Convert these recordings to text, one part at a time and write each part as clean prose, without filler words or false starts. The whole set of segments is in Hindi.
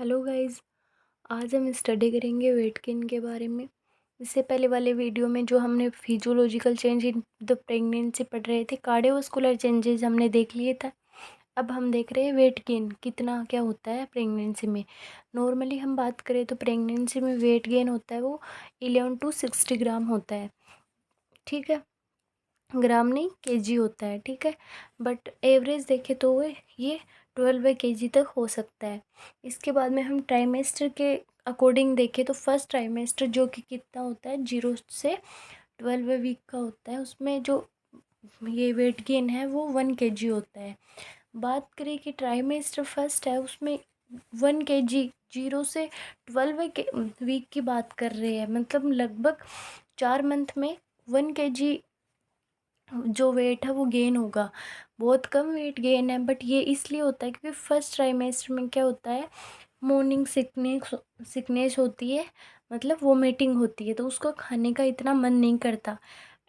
Hello guys. आज हम स्टडी करेंगे वेट गेन के बारे में। इससे पहले वाले वीडियो में जो हमने physiological change in the pregnancy पढ़ रहे थे, कार्डियोवास्कुलर चेंजेस हमने देख लिए था। अब हम देख रहे हैं वेट गेन कितना क्या होता है प्रेगनेंसी में। नॉर्मली हम बात करें तो प्रेगनेंसी में वेट गेन होता है वो 11 to 60 ग्राम होता है। ठीक है, ग्राम नहीं केजी होता है। ठीक है, बट एवरेज देखें तो वो ये 12/kg तक हो सकता है। इसके बाद में हम ट्राइमेस्टर के अकॉर्डिंग देखें तो फर्स्ट ट्राइमेस्टर जो कि कितना होता है 0 से 12 वीक का होता है, उसमें जो ये वेट गेन है वो 1 kg होता है। बात करें कि ट्राइमेस्टर फर्स्ट है उसमें 1 kg 0 से 12 वीक की बात कर रहे हैं, मतलब लगभग 4 मंथ में 1 kg जो वेट है वो गेन होगा। बहुत कम वेट गेन है, बट ये इसलिए होता है क्योंकि फर्स्ट ट्राइमेस्टर में क्या होता है, मॉर्निंग सिकनेस होती है, मतलब वोमिटिंग होती है, तो उसको खाने का इतना मन नहीं करता।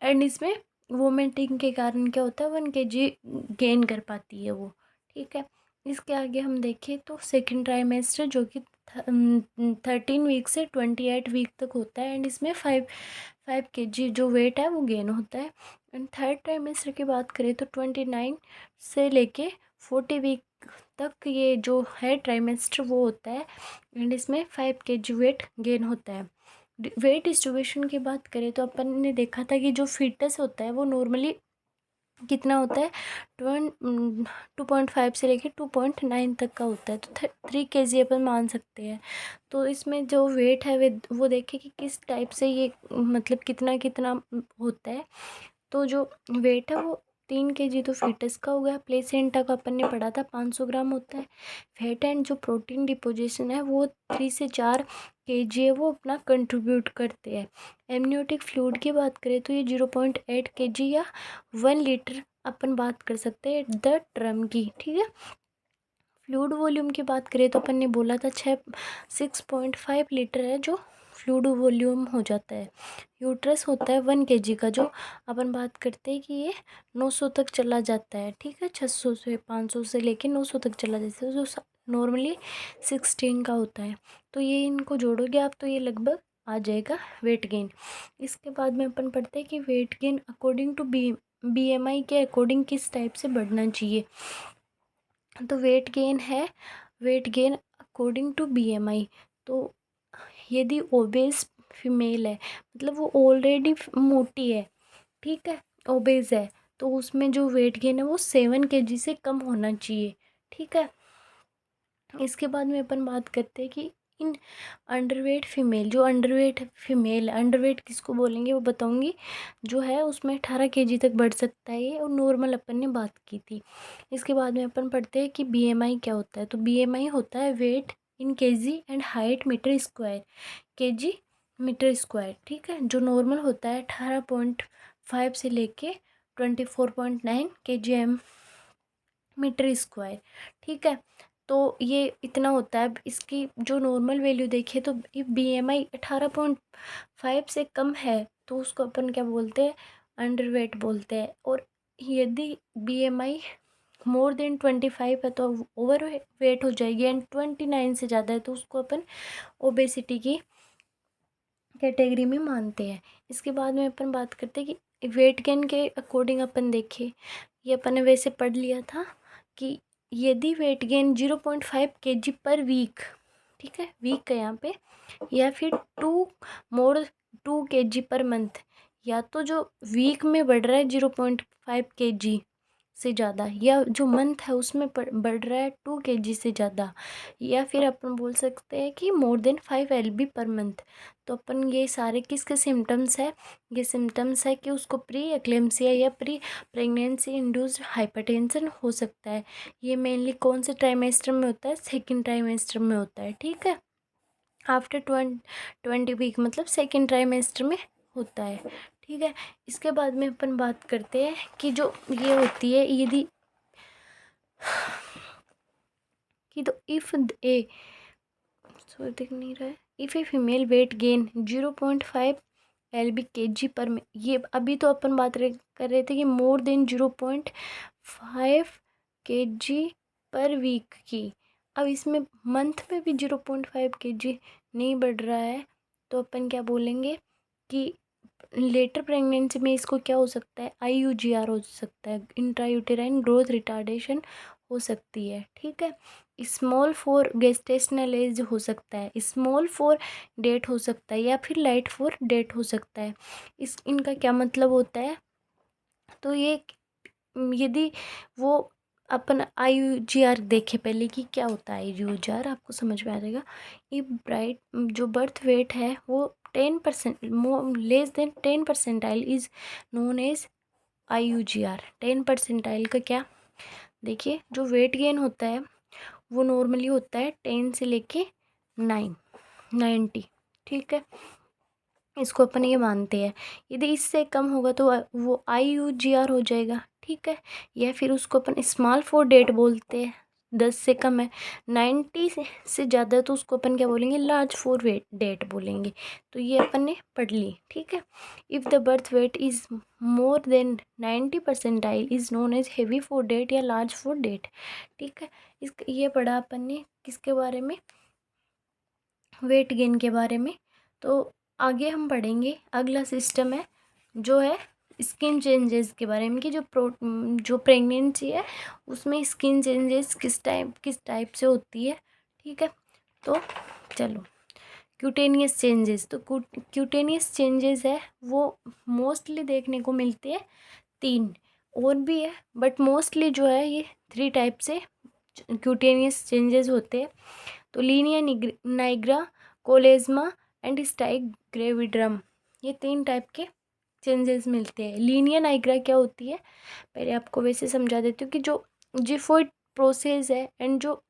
एंड इसमें वोमिटिंग के कारण क्या होता है 1 kg गेन कर पाती है वो। ठीक है, इसके आगे हम देखें तो सेकेंड ट्राइमेस्टर जो कि 13 वीक से 28 वीक तक होता है, एंड इसमें 5 kg जो वेट है वो गेन होता है। एंड थर्ड ट्राइमेस्टर की बात करें तो 29 से लेके 40 वीक तक ये जो है ट्राइमेस्टर वो होता है, एंड इसमें 5 kg वेट गेन होता है। वेट डिस्ट्रीब्यूशन की बात करें तो अपन ने देखा था कि जो फीटस होता है वो नॉर्मली कितना होता है 2.5 से लेके 2.9 तक का होता है, तो 3 kg अपन मान सकते हैं। तो इसमें जो वेट है वो देखें कि किस टाइप से ये मतलब कितना कितना होता है। तो जो वेट है वो 3 kg तो फीटस का हो गया। प्लेसेंटा का अपन ने पढ़ा था 500 ग्राम होता है। फैट एंड जो प्रोटीन डिपोजिशन है वो 3 से 4 kg है, वो अपना कंट्रीब्यूट करते हैं। एमनियोटिक फ्लूइड की बात करें तो ये 0.8 kg या 1 लीटर अपन बात कर सकते हैं द ड्रम की। ठीक है, फ्लूइड वॉल्यूम की बात करें तो अपन ने बोला था 6.5 लीटर है जो फ्लूइड वॉल्यूम हो जाता है। यूट्रस होता है 1 kg का, जो अपन बात करते हैं कि ये 900 तक चला जाता है। ठीक है, 600 से 500 से लेके 900 तक चला जाता है, जो नॉर्मली 16 का होता है। तो ये इनको जोड़ोगे आप तो ये लगभग आ जाएगा वेट गेन। इसके बाद में अपन पढ़ते हैं कि weight gain according to BMI के अकॉर्डिंग किस टाइप से बढ़ना चाहिए। तो weight gain according to BMI। तो यदि ओबेस फीमेल है, मतलब वो ऑलरेडी मोटी है, ठीक है, ओबेस है, तो उसमें जो वेट गेन है वो 7 kg से कम होना चाहिए। ठीक है, इसके बाद में अपन बात करते हैं कि इन अंडरवेट फीमेल, जो अंडरवेट फीमेल है, अंडरवेट किसको बोलेंगे वो बताऊंगी, जो है उसमें 18 kg तक बढ़ सकता है ये, और नॉर्मल अपन ने बात की थी। इसके बाद में अपन पढ़ते हैं कि BMI क्या होता है। तो BMI होता है weight in kg and height metre square, kg metre square. ठीक है, जो नॉर्मल होता है 18.5 से लेके 24.9 kg मीटर स्क्वायर। ठीक है, तो ये इतना होता है। अब इसकी जो नॉर्मल वैल्यू देखें तो BMI 18.5 से कम है तो उसको अपन क्या बोलते हैं, अंडरवेट बोलते हैं। और यदि BMI मोर देन 25 है तो ओवर वेट हो जाएगी, एंड 29 से ज़्यादा है तो उसको अपन ओबेसिटी की कैटेगरी में मानते हैं। इसके बाद में अपन बात करते हैं कि वेट गेन के अकॉर्डिंग अपन देखें, ये अपन ने वैसे पढ़ लिया था कि यदि weight gain 0.5 kg per week, ठीक है, वीक है यहाँ पे, या फिर मोर 2 kg पर मंथ, या तो जो वीक में बढ़ रहा है 0.5 kg से ज़्यादा, या जो मंथ है उसमें बढ़ रहा है 2 kg से ज़्यादा, या फिर अपन बोल सकते हैं कि more then 5 lb per month. तो अपन ये सारे किसके सिम्टम्स है, ये सिम्टम्स है कि उसको प्री एक्लेम्सिया या प्री प्रेगनेंसी इंड्यूस्ड हाइपरटेंशन हो सकता है। ये मेनली कौन से ट्राइमेस्टर में होता है, सेकेंड ट्राइमेस्टर में होता है। ठीक है, आफ्टर 20 वीक मतलब सेकेंड ट्राइमेस्टर में होता है। ठीक है, इसके बाद में अपन बात करते हैं कि जो ये होती है यदि कि तो इफ़ ए सॉरी दिख नहीं रहा है, if a female wait gain 0.5 lb/kg पर में, ये अभी तो अपन बात कर रहे थे कि more than 0.5 kg per week की। अब इसमें मंथ में भी 0.5 kg नहीं बढ़ रहा है तो अपन क्या बोलेंगे कि लेटर प्रेगनेंसी में इसको क्या हो सकता है, IUGR हो सकता है, इंट्रायूटेराइन ग्रोथ रिटार्डेशन हो सकती है। ठीक है, स्मॉल फॉर गेस्टेशनल एज हो सकता है, स्मॉल फॉर डेट हो सकता है, या फिर लाइट फॉर डेट हो सकता है। इनका क्या मतलब होता है, तो ये यदि वो अपन IUGR देखे पहले कि क्या होता है IUGR, आपको समझ में आ जाएगा। ये ब्राइट जो बर्थ वेट है वो 10% less than 10 percentile is known as IUGR। 10 percentile का क्या, देखिए जो वेट गेन होता है वो नॉर्मली होता है 10 से लेके 90। ठीक है, इसको अपन ये मानते हैं। यदि इससे कम होगा तो वो IUGR हो जाएगा। ठीक है, या फिर उसको अपन स्मॉल फॉर डेट बोलते हैं, 10 से कम है। 90 से ज़्यादा तो उसको अपन क्या बोलेंगे, लार्ज फॉर वेट डेट बोलेंगे। तो ये अपन ने पढ़ ली। ठीक है, if the birth weight is more than 90 percentile is known as heavy for date या लार्ज फॉर डेट। ठीक है, ये पढ़ा अपन ने किसके बारे में, वेट गेन के बारे में। तो आगे हम पढ़ेंगे, अगला सिस्टम है जो है स्किन चेंजेस के बारे में, कि जो प्रेगनेंसी है उसमें स्किन चेंजेस किस टाइप से होती है। ठीक है, तो चलो क्यूटेनियस चेंजेस, तो क्यूटेनियस चेंजेस है वो मोस्टली देखने को मिलते हैं 3, और भी है बट मोस्टली जो है ये 3 टाइप से क्यूटेनियस चेंजेस होते हैं। तो लीनिया नाइग्रा, कोलेज्मा एंड स्टाइक ग्रेविड्रम, ये 3 टाइप के चेंजेस मिलते हैं। लीनिया नाइग्रा क्या होती है, पहले आपको वैसे समझा देती हूँ कि जो जिफोइड प्रोसेस है एंड जो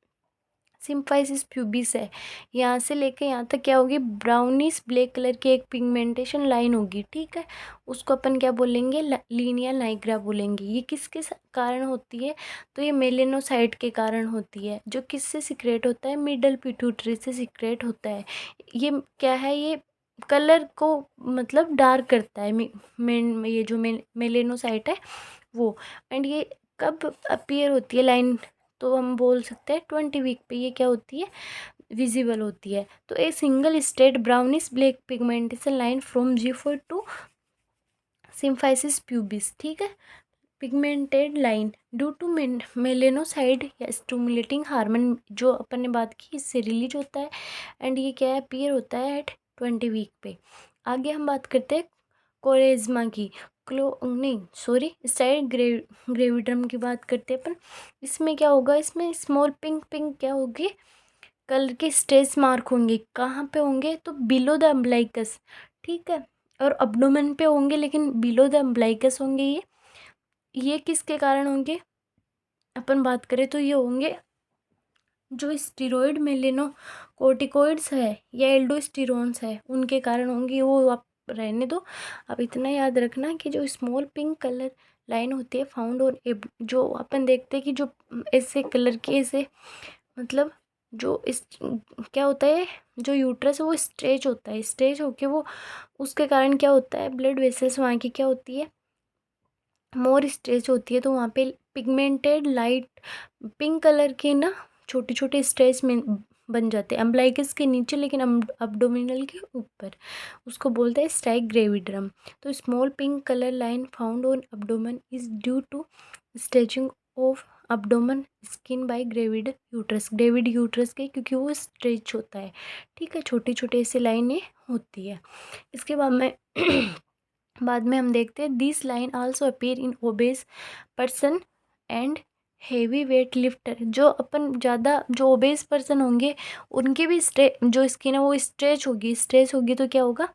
सिम्फाइसिस प्यूबिस है, यहाँ से लेके यहाँ तक क्या होगी, ब्राउनिश ब्लैक कलर की एक पिगमेंटेशन लाइन होगी। ठीक है, उसको अपन क्या बोलेंगे, लीनिया नाइग्रा बोलेंगे। ये किसके कारण होती है, तो ये मेलेनोसाइट के कारण होती है, जो किससे सिक्रेट होता है, मिडल पिट्यूटरी से सिक्रेट होता है। ये क्या है, ये कलर को मतलब डार्क करता है, ये जो मेलेनोसाइट है वो। एंड ये कब अपीयर होती है लाइन, तो हम बोल सकते हैं 20 वीक पे ये क्या होती है, विजिबल होती है। तो a single state brownish black pigmentation line from G4 to symphysis pubis. ठीक है, pigmented line due to melanocyte या स्टिमुलेटिंग हार्मोन जो अपन ने बात की, इससे रिलीज होता है। एंड ये क्या है, अपीयर होता है एट 20 वीक पे। आगे हम बात करते हैं कोलेज्मा की, नहीं सॉरी स्टाइक ग्रेविड्रम की बात करते हैं अपन। इसमें क्या होगा, इसमें स्मॉल पिंक पिंक क्या होगी, कलर के स्ट्रेच मार्क होंगे। कहाँ पे होंगे, तो बिलो द अम्बलाइकस। ठीक है, और अब्डोमेन पे होंगे लेकिन बिलो द अम्बलाइकस होंगे। ये किसके कारण होंगे, अपन बात करें तो ये होंगे जो स्टीरॉयड मेलेनोकोर्टिकोइड्स है या एल्डोस्टेरोन्स है उनके कारण होंगी। वो आप रहने दो। अब इतना याद रखना कि जो स्मॉल पिंक कलर लाइन होती है फाउंड और जो अपन देखते हैं कि जो ऐसे कलर के ऐसे मतलब जो इस क्या होता है, जो यूट्रस है वो स्ट्रेच होता है, स्ट्रेच होके वो उसके कारण क्या होता है, ब्लड वेसल्स वहाँ की क्या होती है, मोर स्ट्रेच होती है। तो वहाँ पे पिगमेंटेड लाइट पिंक कलर के ना छोटे छोटे स्ट्रेच में बन जाते हैं अम्बलाइकस के नीचे, लेकिन अब्डोमिनल के ऊपर। उसको बोलते हैं स्टाइक ग्रेविड्रम। तो small pink colour line found on abdomen is due to stretching of abdomen skin by gravid uterus के, क्योंकि वो स्ट्रेच होता है। ठीक है, छोटे छोटे ऐसे लाइनें होती है। इसके बाद में बाद में हम देखते हैं this line also appear in obese person and heavy weight lifter. जो अपन ज़्यादा जो ओबेस पर्सन होंगे उनकी भी जो स्किन है वो स्ट्रेच होगी तो क्या होगा,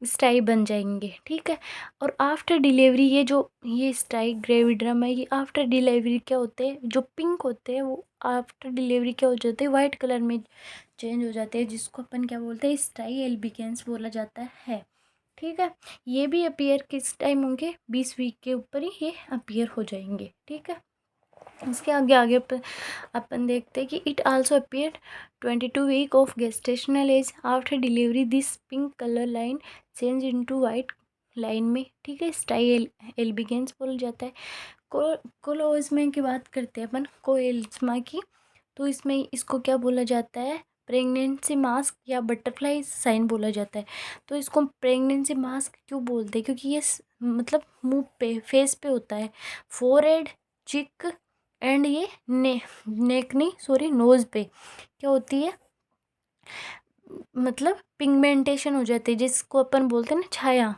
स्टाई बन जाएंगे। ठीक है, और आफ्टर डिलीवरी ये स्टाई ग्रेविड्रम है, ये आफ्टर डिलीवरी क्या होते हैं, जो पिंक होते हैं वो आफ्टर डिलीवरी क्या हो जाते हैं, वाइट कलर में चेंज हो जाते हैं, जिसको अपन क्या बोलते हैं, स्टाई एल्बिकेंस बोला जाता है। ठीक है, ये भी अपीयर किस टाइम होंगे, 20 वीक के ऊपर ही ये अपीयर हो जाएंगे। ठीक है, इसके आगे आगे अपन देखते हैं कि it also appear 22 week of gestational age after delivery this pink colour line change into white line में। ठीक है, स्टाई एल्बिगेंस बोला जाता है। कोलोज्मा की बात करते हैं अपन, कोएल्ज्मा की। तो इसमें इसको क्या बोला जाता है, प्रेगनेंसी मास्क या बटरफ्लाई साइन बोला जाता है। तो इसको प्रेगनेंसी मास्क क्यों बोलते हैं, क्योंकि ये मतलब मुंह पे, फेस पे होता है, फोरहेड, चिक एंड ये नेक नहीं सॉरी नोज़ पे क्या होती है, मतलब पिगमेंटेशन हो जाती है, जिसको अपन बोलते हैं ना छाया,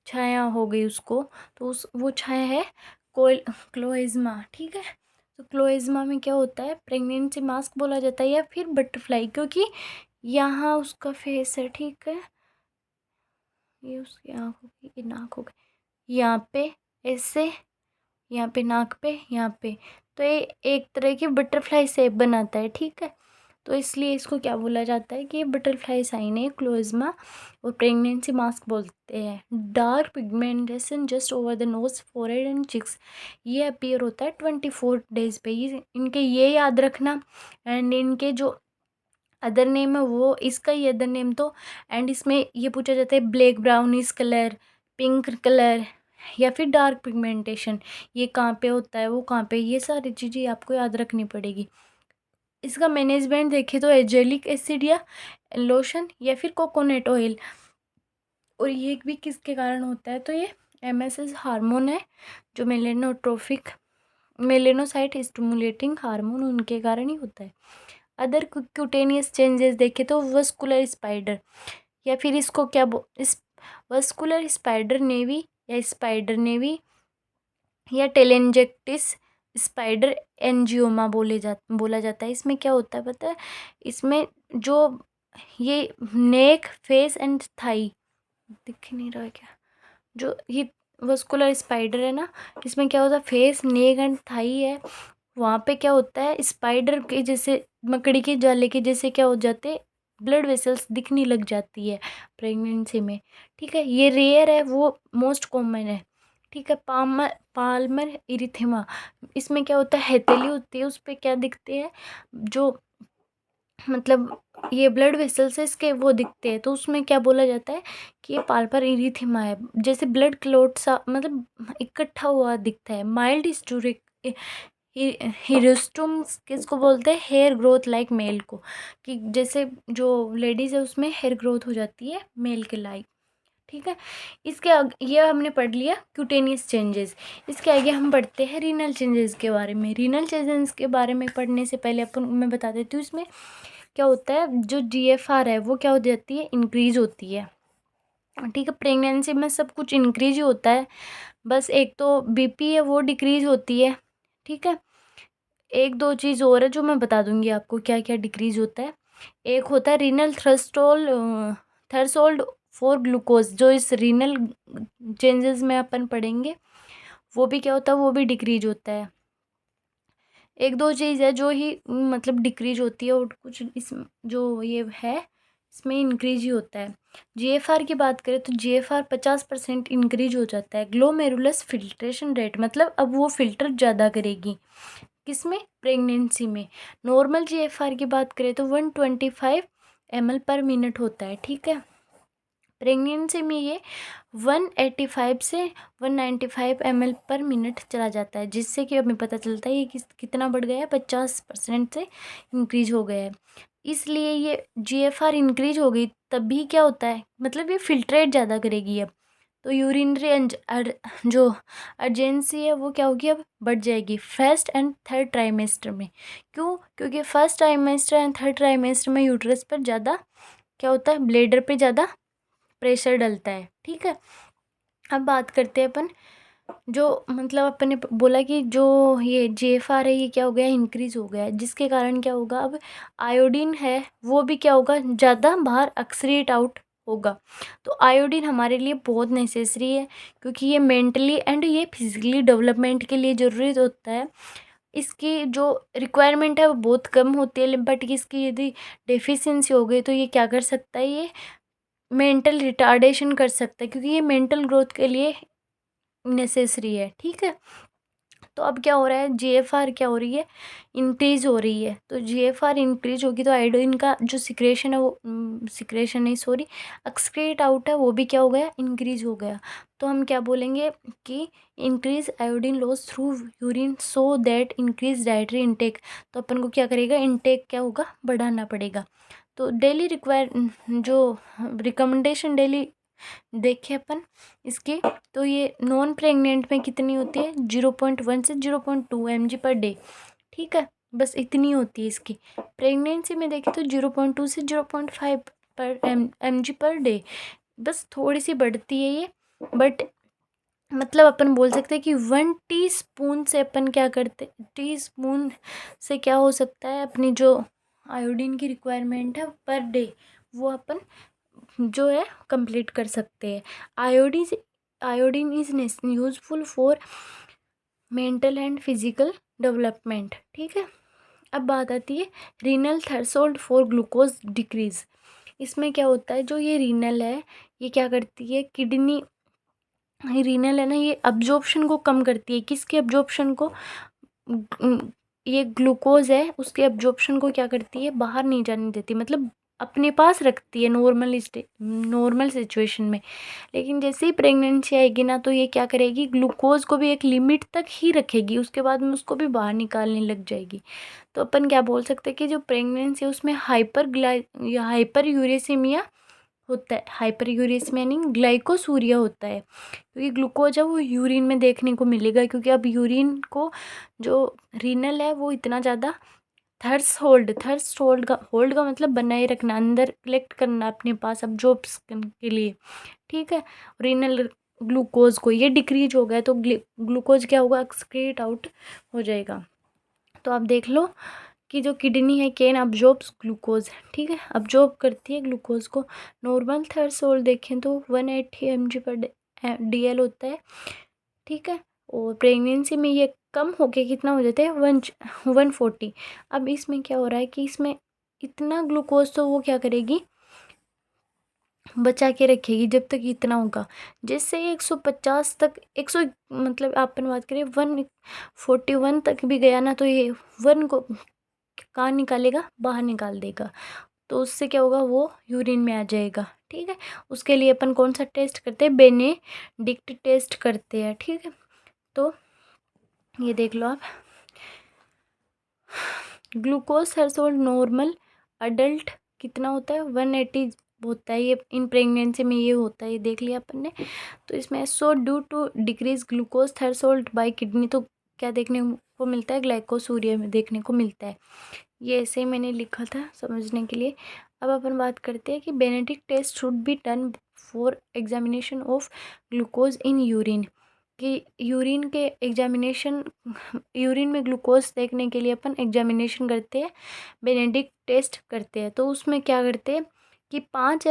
छाया हो गई उसको, तो उस वो छाया है कोल क्लोइज्मा। ठीक है, तो क्लोइज्मा में क्या होता है, प्रेगनेंसी मास्क बोला जाता है या फिर बटरफ्लाई, क्योंकि यहाँ उसका फेस है। ठीक है, ये उसकी आँख हो गई, ये नाक हो गई, यहाँ पे ऐसे, यहाँ पे नाक पे, यहाँ पे, तो ये एक तरह की बटरफ्लाई शेप बनाता है। ठीक है, तो इसलिए इसको क्या बोला जाता है कि ये बटरफ्लाई साइन है क्लोइज्मा, और प्रेगनेंसी मास्क बोलते हैं। Dark pigmentation just over the nose, forehead and cheeks, ये अपीयर होता है 24 डेज पे। ये इनके ये याद रखना, एंड इनके जो अदर नेम है वो, इसका ही अदर नेम तो, एंड इसमें ये पूछा जाता है black brownish colour, pink colour या फिर डार्क पिगमेंटेशन, ये कहाँ पे होता है, वो कहाँ पे, ये सारी चीज़ें आपको याद रखनी पड़ेगी। इसका मैनेजमेंट देखें तो एजेलिक एसिड या लोशन या फिर कोकोनट ऑयल, और ये भी किसके कारण होता है, तो ये एमएसएस हार्मोन है, जो मेलेनोट्रोफिक मेलेनोसाइट स्टिमुलेटिंग हार्मोन, उनके कारण ही होता है। अदर क्यूटेनियस चेंजेस देखें तो वस्कुलर स्पाइडर, या फिर इसको क्या इस वस्कुलर स्पाइडर नेवी या स्पाइडर नेवी या टेलेंजेक्टिस स्पाइडर एंजियोमा बोला जाता है। इसमें क्या होता है पता है, इसमें जो ये नेक, फेस एंड थाई, दिख नहीं रहा है क्या, जो ये वस्कुलर स्पाइडर है ना, इसमें क्या होता है, फेस, नेक एंड थाई है, वहाँ पे क्या होता है, स्पाइडर के जैसे, मकड़ी के जाले के जैसे क्या हो जाते, ब्लड वेसल्स दिखने लग जाती है प्रेगनेंसी में। ठीक है, ये रेयर है, वो मोस्ट कॉमन है। ठीक है, पाल्मर इरिथेमा, इसमें क्या होता है, हेतेली होती है, उस पर क्या दिखते हैं, जो मतलब ये ब्लड वेसल्स है इसके, वो दिखते हैं, तो उसमें क्या बोला जाता है कि ये पाल्मर इरिथेमा है, जैसे ब्लड क्लॉट सा मतलब इकट्ठा हुआ दिखता है। माइल्ड हिस्टोरिक हिरोस्टोम्स किसको बोलते हैं, हेयर ग्रोथ लाइक मेल को, कि जैसे जो लेडीज़ है उसमें हेयर ग्रोथ हो जाती है मेल के लाइक। ठीक है, इसके आगे ये हमने पढ़ लिया क्यूटेनियस चेंजेस। इसके आगे हम पढ़ते हैं रीनल चेंजेस के बारे में। रीनल चेंजेस के बारे में पढ़ने से पहले मैं बता देती हूँ, इसमें क्या होता है, जो जीएफआर है वो क्या हो जाती है, इंक्रीज होती है। ठीक है, प्रेगनेंसी में सब कुछ इंक्रीज ही होता है, बस एक तो बीपी है वो डिक्रीज होती है। ठीक है, एक दो चीज़ और है जो मैं बता दूंगी आपको क्या क्या डिक्रीज होता है। एक होता है रीनल थ्रेशोल्ड फॉर ग्लूकोज, जो इस रीनल चेंजेस में अपन पढ़ेंगे, वो भी क्या होता है, वो भी डिक्रीज होता है। एक दो चीज़ है जो ही मतलब डिक्रीज होती है, और कुछ इस जो ये है इसमें इंक्रीज ही होता है। जीएफआर की बात करें तो जीएफआर 50% इंक्रीज हो जाता है। ग्लोमेरुलस फिल्ट्रेशन रेट, मतलब अब वो फिल्टर ज़्यादा करेगी, किसमें, प्रेगनेंसी में। नॉर्मल जीएफआर की बात करें तो 125 ml पर मिनट होता है। ठीक है, प्रेगनेंसी में ये 185 से 195 ml पर मिनट चला जाता है, जिससे कि हमें पता चलता है ये कितना बढ़ गया है, 50% से इंक्रीज हो गया है। इसलिए ये जीएफआर इंक्रीज हो गई, तभी क्या होता है, मतलब ये फिल्ट्रेट ज़्यादा करेगी अब, तो यूरिनरी जो अर्जेंसी है वो क्या होगी, अब बढ़ जाएगी फर्स्ट एंड थर्ड ट्राइमेस्टर में। क्यों, क्योंकि first trimester and third trimester में यूट्रस पर ज़्यादा क्या होता है, ब्लेडर पे ज़्यादा प्रेशर डलता है। ठीक है, अब बात करते हैं अपन, जो मतलब अपन ने बोला कि जो ये जेएफआर है ये क्या हो गया, इंक्रीज हो गया है, जिसके कारण क्या होगा, अब आयोडीन है वो भी क्या होगा, ज़्यादा बाहर एक्सक्रीट आउट होगा। तो आयोडीन हमारे लिए बहुत नेसेसरी है, क्योंकि ये मेंटली एंड ये फिजिकली डेवलपमेंट के लिए ज़रूरी होता है। इसकी जो रिक्वायरमेंट है वो बहुत कम होती है, बट इसकी यदि डेफिशिएंसी हो गई तो ये क्या कर सकता है, ये मेंटल रिटार्डेशन कर सकता है, क्योंकि ये मेंटल ग्रोथ के लिए नेसेसरी है। ठीक है, तो अब क्या हो रहा है, जीएफआर क्या हो रही है, इंक्रीज हो रही है। तो जीएफआर इंक्रीज होगी तो आयोडीन का जो सिक्रेशन है वो सिक्रेशन नहीं सॉरी एक्सक्रीट आउट है वो भी क्या हो गया, इंक्रीज हो गया। तो हम क्या बोलेंगे कि increase iodine loss through urine so that increase dietary intake. तो अपन को क्या करेगा, इनटेक क्या होगा, बढ़ाना पड़ेगा। तो डेली रिक्वायर जो रिकमेंडेशन डेली देखें अपन इसकी, तो ये नॉन प्रेग्नेंट में कितनी होती है, 0.1 से 0.2 mg पर डे। ठीक है, बस इतनी होती है इसकी। प्रेगनेंसी में देखें तो 0.2 से 0.5 पर mg पर डे, बस थोड़ी सी बढ़ती है ये। बट मतलब अपन बोल सकते हैं कि 1 टीस्पून से अपन क्या करते, टीस्पून से क्या हो सकता है, अपनी जो आयोडीन की रिक्वायरमेंट है पर डे वो अपन जो है कंप्लीट कर सकते हैं। Iodine is useful for mental and physical development. ठीक है, अब बात आती है renal threshold for glucose decrease. इसमें क्या होता है, जो ये रीनल है ये क्या करती है, किडनी रीनल है ना, ये अब्जॉर्प्शन को कम करती है। किसके अब्जॉर्प्शन को, ये ग्लूकोज है उसके अब्जॉर्प्शन को क्या करती है, बाहर नहीं जाने देती, मतलब अपने पास रखती है नॉर्मल सिचुएशन में। लेकिन जैसे ही प्रेगनेंसी आएगी ना, तो ये क्या करेगी, ग्लूकोज को भी एक लिमिट तक ही रखेगी, उसके बाद में उसको भी बाहर निकालने लग जाएगी। तो अपन क्या बोल सकते हैं कि जो प्रेगनेंसी है उसमें हाइपर यूरेसीमिया होता है। हाइपर यूरेसीमिया नहीं, ग्लाइकोसूरिया होता है, क्योंकि ग्लूकोज है वो यूरिन में देखने को मिलेगा। क्योंकि अब यूरिन को जो रीनल है वो इतना ज़्यादा थर्स्ट होल्ड का मतलब बनाए रखना, अंदर कलेक्ट करना अपने पास अब्जॉर्प्शन के लिए। ठीक है, रीनल ग्लूकोज को ये डिक्रीज हो गया तो ग्लूकोज क्या होगा, एक्सक्रीट आउट हो जाएगा। तो आप देख लो कि जो किडनी है कैन अब्जॉर्ब्स ग्लूकोज। ठीक है, अब्जॉर्ब करती है ग्लूकोज को। नॉर्मल थ्रेशोल्ड देखें तो 180 mg पर DL होता है। ठीक है, और प्रेगनेंसी में ये कम होके कितना हो जाता है, 140। अब इसमें क्या हो रहा है कि इसमें इतना ग्लूकोज तो वो क्या करेगी, बचा के रखेगी जब तक इतना होगा। जिससे ये 150 तक 100 मतलब अपन बात करें 141 तक भी गया ना, तो ये 1 को कहाँ निकालेगा, बाहर निकाल देगा। तो उससे क्या होगा, वो यूरिन में आ जाएगा। ठीक है, उसके लिए अपन कौन सा टेस्ट करते हैं, बेनेडिक्ट टेस्ट करते हैं। ठीक है, तो ये देख लो आप, ग्लूकोज थ्रेशोल्ड नॉर्मल अडल्ट कितना होता है, 180 होता है। ये इन प्रेगनेंसी में ये होता है, ये देख लिया अपन ने। तो इसमें so due to decrease glucose threshold by kidney, तो क्या देखने को मिलता है, ग्लाइकोसूरिया में देखने को मिलता है। ये ऐसे ही मैंने लिखा था समझने के लिए। अब अपन बात करते हैं कि Benedict test should be done for examination of glucose in urine, कि यूरिन के एग्जामिनेशन, यूरिन में ग्लूकोज देखने के लिए अपन एग्जामिनेशन करते हैं, बेनेडिक्ट टेस्ट करते हैं। तो उसमें क्या करते हैं कि 5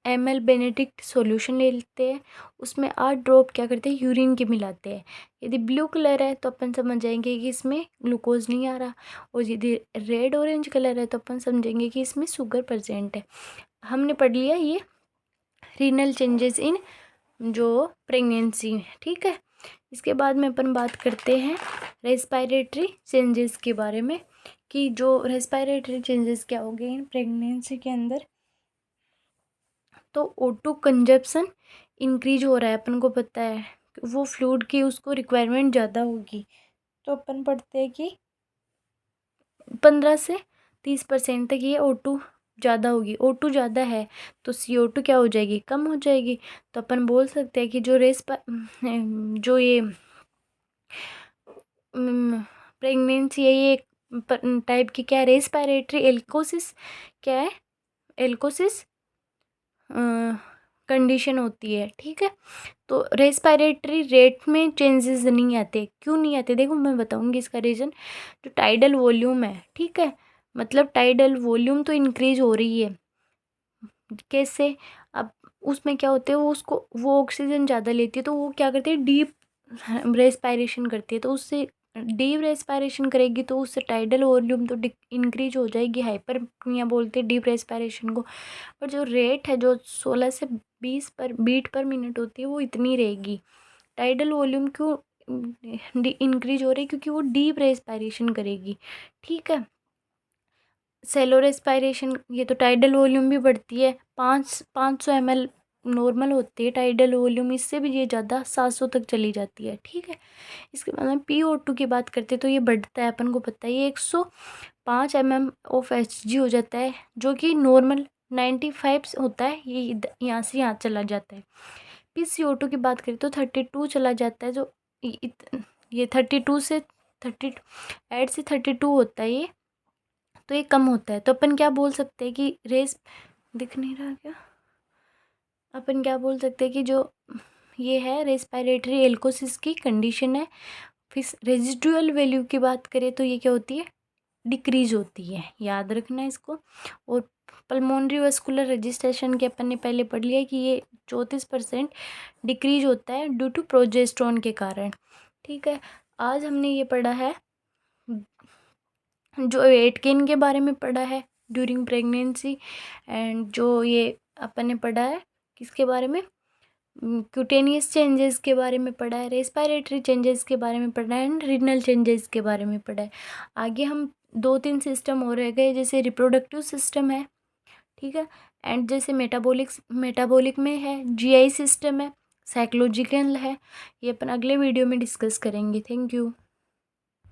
ml बेनेडिक्ट सॉल्यूशन ले लेते हैं, उसमें 8 ड्रॉप क्या करते हैं, यूरिन के मिलाते हैं। यदि ब्लू कलर है तो अपन समझ जाएंगे कि इसमें ग्लूकोज नहीं आ रहा, और यदि रेड ऑरेंज कलर है तो अपन समझेंगे कि इसमें शुगर प्रेजेंट है। हमने पढ़ लिया ये रीनल चेंजेस इन जो प्रेगनेंसी में। ठीक है, इसके बाद में अपन बात करते हैं रेस्पिरेटरी चेंजेस के बारे में, कि जो रेस्पिरेटरी चेंजेस क्या हो गए इन प्रेगनेंसी के अंदर। तो O2 कंजप्शन इंक्रीज हो रहा है, अपन को पता है वो फ्लूइड की उसको रिक्वायरमेंट ज़्यादा होगी। तो अपन पढ़ते हैं कि 15 से 30% तक ये O2 ज़्यादा होगी। O2 ज़्यादा है तो CO2 क्या हो जाएगी, कम हो जाएगी। तो अपन बोल सकते हैं कि जो ये प्रेगनेंसी है ये एक टाइप की क्या है, रेस्पिरेटरी एल्कोसिस, क्या है, एल्कोसिस कंडीशन होती है। ठीक है, तो रेस्पिरेटरी रेट में चेंजेस नहीं आते। क्यों नहीं आते, देखो मैं बताऊंगी इसका रीज़न। जो टाइडल वॉल्यूम है, ठीक है, मतलब टाइडल वॉल्यूम तो इंक्रीज हो रही है। कैसे, अब उसमें क्या होते है, वो ऑक्सीजन ज़्यादा लेती है, तो वो क्या करती है, डीप रेस्पिरेशन करती है। तो उससे डीप रेस्पिरेशन करेगी तो उससे टाइडल वॉल्यूम तो इंक्रीज हो जाएगी, हाइपरनिया बोलते हैं डीप रेस्पिरेशन को। और जो रेट है जो 16 से 20 पर बीट पर मिनट होती है वो इतनी रहेगी। टाइडल वॉल्यूम क्यों इंक्रीज हो रही है क्योंकि वो डीप रेस्पिरेशन करेगी, ठीक है। सेलो रेस्पिरेशन, ये तो टाइडल वॉल्यूम भी बढ़ती है, 500 ml नॉर्मल होती है टाइडल वॉल्यूम, इससे भी ये ज़्यादा 700 तक चली जाती है, ठीक है। इसके बाद में PO2 की बात करते हैं तो ये बढ़ता है, अपन को पता है, ये 105 mm ऑफ Hg हो जाता है, जो कि नॉर्मल 95 होता है, ये यहाँ से यहाँ चला जाता है। PCO2 की बात करें तो 32 चला जाता है, जो ये 32 से 38 से 32 होता है ये, तो ये कम होता है। तो अपन क्या बोल सकते हैं कि रेस दिख नहीं रहा क्या, अपन क्या बोल सकते हैं कि जो ये है रेस्पिरेटरी एल्कोसिस की कंडीशन है। फिर रेजिडुअल वैल्यू की बात करें तो ये क्या होती है, डिक्रीज होती है, याद रखना इसको। और पल्मोनरी वस्कुलर रजिस्ट्रेशन के अपन ने पहले पढ़ लिया कि ये 34% डिक्रीज होता है ड्यू टू प्रोजेस्ट्रॉन के कारण, ठीक है। आज हमने ये पढ़ा है, जो वेट गेन के बारे में पढ़ा है ड्यूरिंग प्रेगनेंसी, एंड जो ये अपन ने पढ़ा है किसके बारे में, क्यूटेनियस चेंजेस के बारे में पढ़ा है, रेस्पिरेटरी चेंजेस के बारे में पढ़ा है, एंड रीनल चेंजेस के बारे में पढ़ा है। आगे हम 2-3 सिस्टम और रह गए, जैसे रिप्रोडक्टिव सिस्टम है, ठीक है, एंड जैसे मेटाबॉलिक में है, GI सिस्टम है, साइकोलॉजिकल है, ये अपन अगले वीडियो में डिस्कस करेंगे। Thank you.